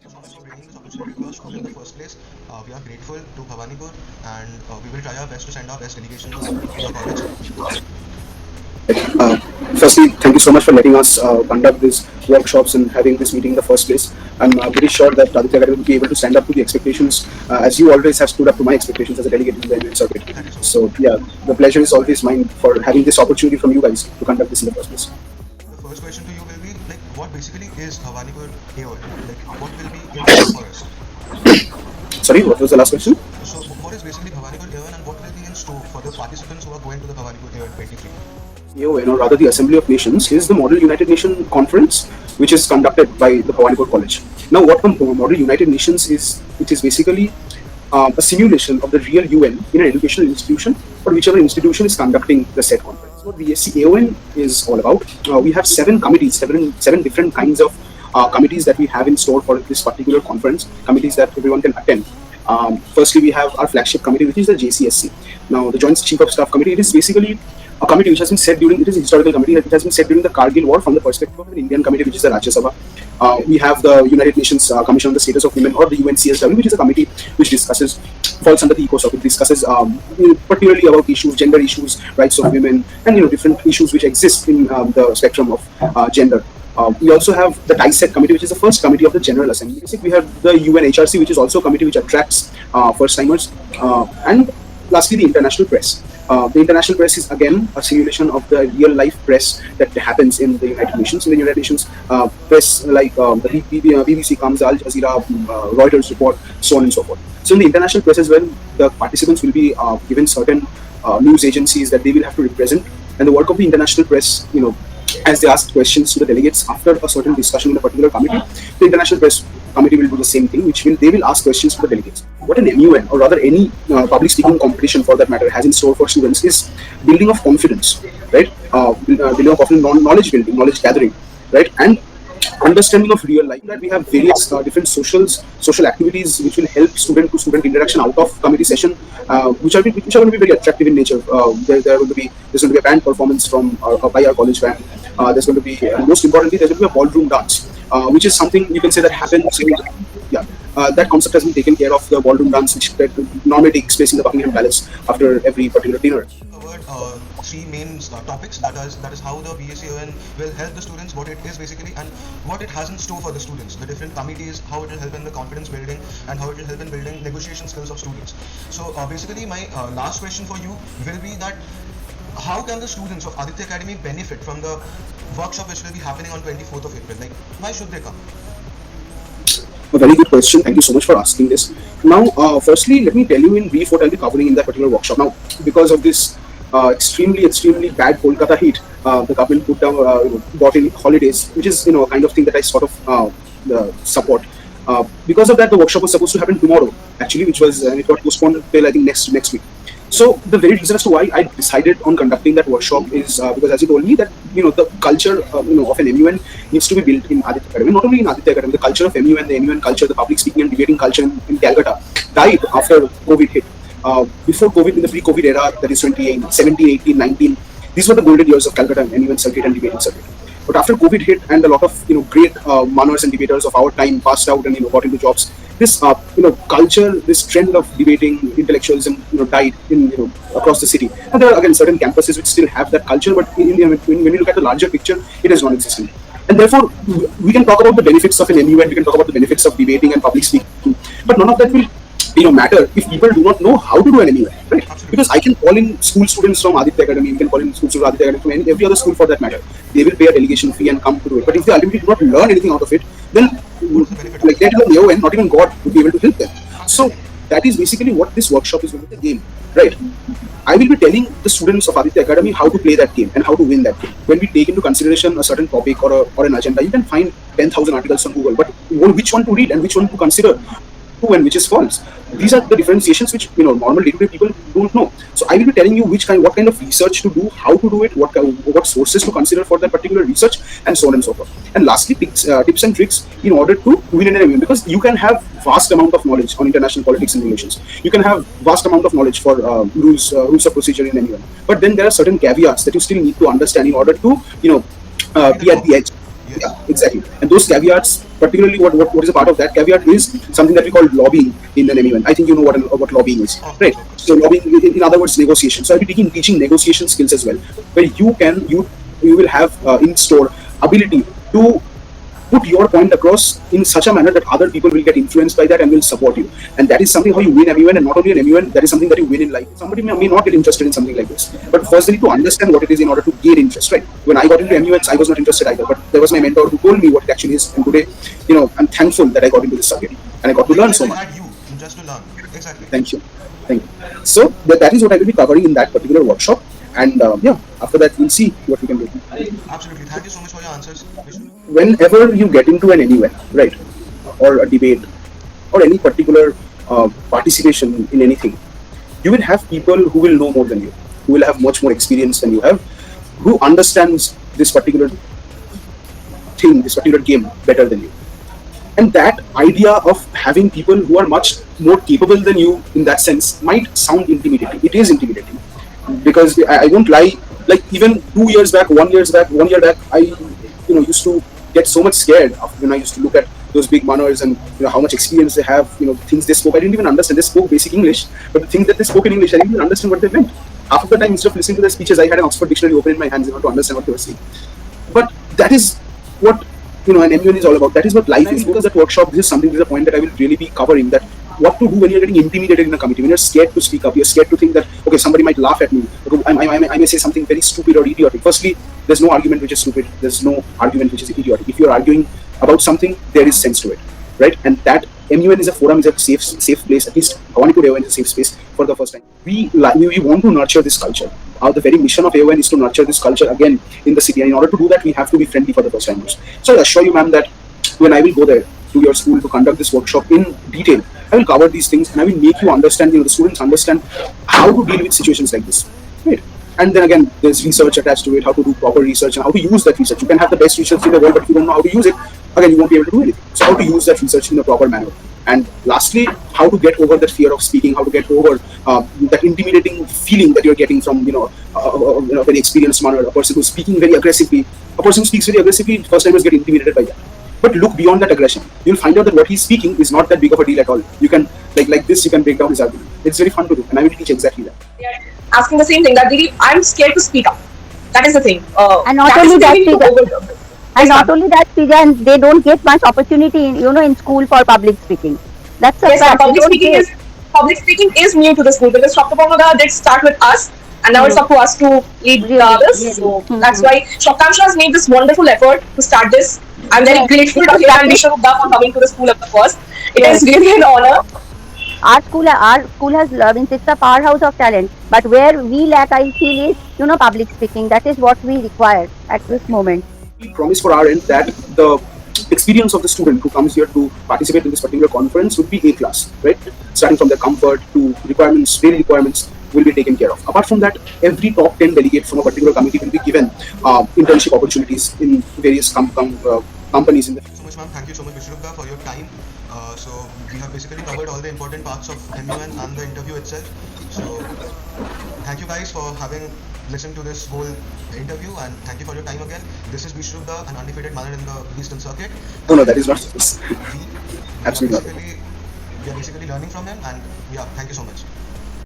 you so much for bringing this opportunity to our school in the first place. We are grateful to Bhavanipur, and we will try our best to send our best delegations to the college. Uh, Firstly, thank you so much for letting us conduct these workshops and having this meeting in the first place. I'm pretty sure that Aditya Academy will be able to stand up to the expectations, as you always have stood up to my expectations as a delegate in the AON circuit. Thank you so much. So, yeah, the pleasure is always mine for having this opportunity from you guys to conduct this in the first place. The first question to you will be like, what basically is Bhavanipur AON? Like, what will be in store for us? Sorry, what was the last question? So, what is basically Bhavanipur AON, and what will be in store for the participants who are going to the Bhavanipur AON 23? AON, or rather the Assembly of Nations, is the Model United Nations Conference, which is conducted by the Bhawanipur College. Now, what Model United Nations is? It is basically a simulation of the real UN in an educational institution, or whichever institution is conducting the said conference. What BESC AON is all about. We have seven committees, seven different kinds of committees that we have in store for this particular conference, committees that everyone can attend. Firstly, we have our flagship committee, which is the JCSC. Now, the Joint Chief of Staff Committee, it is basically a committee which has been set during, it is a historical committee that has been set during the Kargil War from the perspective of an Indian committee, which is the Rajya Sabha. We have the United Nations Commission on the Status of Women, or the UNCSW, which is a committee which discusses, falls under the ECOSOC. It discusses particularly about issues, gender issues, rights of women, and different issues which exist in the spectrum of gender. We also have the DISEC committee, which is the first committee of the General Assembly. We have the UNHRC, which is also a committee which attracts first timers, and lastly, the international press. The international press is again a simulation of the real life press that happens in the United Nations. In the United Nations, press like the BBC comes, Al Jazeera, Reuters report, so on and so forth. So in the international press as well, the participants will be given certain news agencies that they will have to represent, and the work of the international press, as they ask questions to the delegates after a certain discussion in a particular committee, the international press committee will do the same thing, they will ask questions to the delegates. What an MUN, or rather any public speaking competition for that matter, has in store for students is building of confidence, right? Building of knowledge building, knowledge gathering, right? And understanding of real life. That we have various different social activities which will help student to student interaction out of committee session, which are going to be very attractive in nature. There's going to be a band performance from by our college band. There's going to be most importantly, there's going to be a ballroom dance, which is something you can say that happens in, yeah. That concept has been taken care of, the ballroom dance, which normally takes place in the Buckingham Palace after every particular dinner. Covered three main topics. That is how the BESC AON will help the students, what it is basically, and what it has in store for the students. The different committees, how it will help in the confidence building, and how it will help in building negotiation skills of students. So basically, my last question for you will be that how can the students of Aditya Academy benefit from the workshop which will be happening on 24th of April? Like, why should they come? A very good question. Thank you so much for asking this. Now, firstly, let me tell you in brief what I'll be covering in that particular workshop. Now, because of this extremely bad Kolkata heat, the government brought in holidays, which is a kind of thing that I sort of support. Because of that, the workshop was supposed to happen tomorrow, actually, which was it got postponed till I think next week. So the very reason as to why I decided on conducting that workshop is because, as you told me, that the culture of an MUN needs to be built in Aditya Academy. Not only in Aditya Academy, the culture of MUN, the MUN culture, the public speaking and debating culture in Calcutta died after COVID hit. Before COVID, in the pre-COVID era, that is 2017, 18, 19, these were the golden years of Calcutta and MUN circuit and debating circuit. But after COVID hit and a lot of great mourners and debaters of our time passed out and got into jobs, this culture, this trend of debating intellectualism died in across the city. And there are again certain campuses which still have that culture, but when you look at the larger picture, it is non-existent. And therefore, we can talk about the benefits of an MUN, we can talk about the benefits of debating and public speaking, but none of that will matter if people do not know how to do an MUN, right? Because I can call in school students from Aditya Academy, we can call in school students from Aditya Academy, from every other school for that matter. They will pay a delegation fee and come to do it. But if they ultimately do not learn anything out of it, then like let alone AON, not even God would be able to help them. So that is basically what this workshop is going to be, the game, right? I will be telling the students of Aditya Academy how to play that game and how to win that game. When we take into consideration a certain topic or an agenda, you can find 10,000 articles on Google, but which one to read and which one to consider true and which is false. These are the differentiations which normal day-to-day people don't know. So I will be telling you what kind of research to do, how to do it, what sources to consider for that particular research, and so on and so forth. And lastly, tips and tricks in order to win an MUN, because you can have vast amount of knowledge on international politics and relations. You can have vast amount of knowledge for rules of procedure in MUN. But then there are certain caveats that you still need to understand in order to be at the edge. Yeah, exactly. And those caveats particularly what is a part of that caveat is something that we call lobbying in an MUN. I think you know what lobbying is, Of right? course, of course. So lobbying, in other words, negotiation. So I'll be teaching negotiation skills as well, where you will have in store ability to put your point across in such a manner that other people will get influenced by that and will support you. And that is something how you win MUN, and not only an MUN, that is something that you win in life. Somebody may not get interested in something like this, but first they need to understand what it is in order to gain interest, right? When I got into MUNs, I was not interested either, but there was my mentor who told me what it actually is. And today, I'm thankful that I got into this subject and I got to learn so much. I had you just to learn. Exactly. Thank you. Thank you. So that is what I will be covering in that particular workshop. And after that, we'll see what we can do. Absolutely. Thank you so much for your answers, Vishnu. Whenever you get into an MUN, right, or a debate, or any particular participation in anything, you will have people who will know more than you, who will have much more experience than you have, who understands this particular thing, this particular game better than you. And that idea of having people who are much more capable than you in that sense might sound intimidating. It is intimidating because I won't lie. Like even 2 years back, 1 year back, I used to get so much scared when I used to look at those big manners and how much experience they have. Things they spoke, I didn't even understand. They spoke basic English, but the things that they spoke in English, I didn't even understand what they meant. Half of the time, instead of listening to their speeches, I had an Oxford dictionary open in my hands to understand what they were saying. But that is what an MUN is all about. That is what life is. Because that workshop, this is a point that I will really be covering. That what to do when you're getting intimidated in a committee, when you're scared to speak up, you're scared to think that okay, somebody might laugh at me, I may say something very stupid or idiotic. Firstly, there's no argument which is stupid. There's no argument which is idiotic. If you're arguing about something, there is sense to it, right? And that MUN is a forum, is a safe place. At least Bhawanipur AON is a safe space for the first time. We want to nurture this culture. The very mission of AON is to nurture this culture again in the city. And in order to do that, we have to be friendly for the first timers. So I assure you, ma'am, that when I will go there to your school to conduct this workshop in detail, I will cover these things and I will make you understand, the students understand how to deal with situations like this, right? And then again, there's research attached to it, how to do proper research and how to use that research. You can have the best research in the world, but if you don't know how to use it, again, you won't be able to do anything. So how to use that research in a proper manner. And lastly, how to get over that fear of speaking, how to get over that intimidating feeling that you're getting from, a very experienced manner, a person who's speaking very aggressively. A person who speaks very aggressively, first timers get intimidated by that. But look beyond that aggression. You'll find out that what he's speaking is not that big of a deal at all. You can, like this, you can break down his argument. It's very fun to do, and I will teach exactly that. They are asking the same thing that Didi, I'm scared to speak up. That is the thing. And not only that, Sreeja, and they don't get much opportunity in school for public speaking. That's a fact. Public speaking is new to the school because Shoptapanada did start with us, and now it's up to us to lead the others. So that's why Saptansu has made this wonderful effort to start this. I'm very grateful to him and Biswarup for coming to the school at the first. It is really an honor. Our school has learned. It's a powerhouse of talent. But where we lack, I feel, is public speaking. That is what we require at this moment. We promise for our end that the experience of the student who comes here to participate in this particular conference would be A class, right? Starting from their comfort to daily requirements will be taken care of. Apart from that, every top 10 delegate from a particular committee will be given internship opportunities in various companies. Thank you so much, ma'am. Thank you so much, Biswarup, for your time. So we have basically covered all the important parts of MUN and the interview itself. So thank you guys for having listened to this whole interview, and thank you for your time again. This is Biswarup, an undefeated manner in the Eastern Circuit. No, that is not this. Absolutely not. We are basically learning from him, and yeah, thank you so much.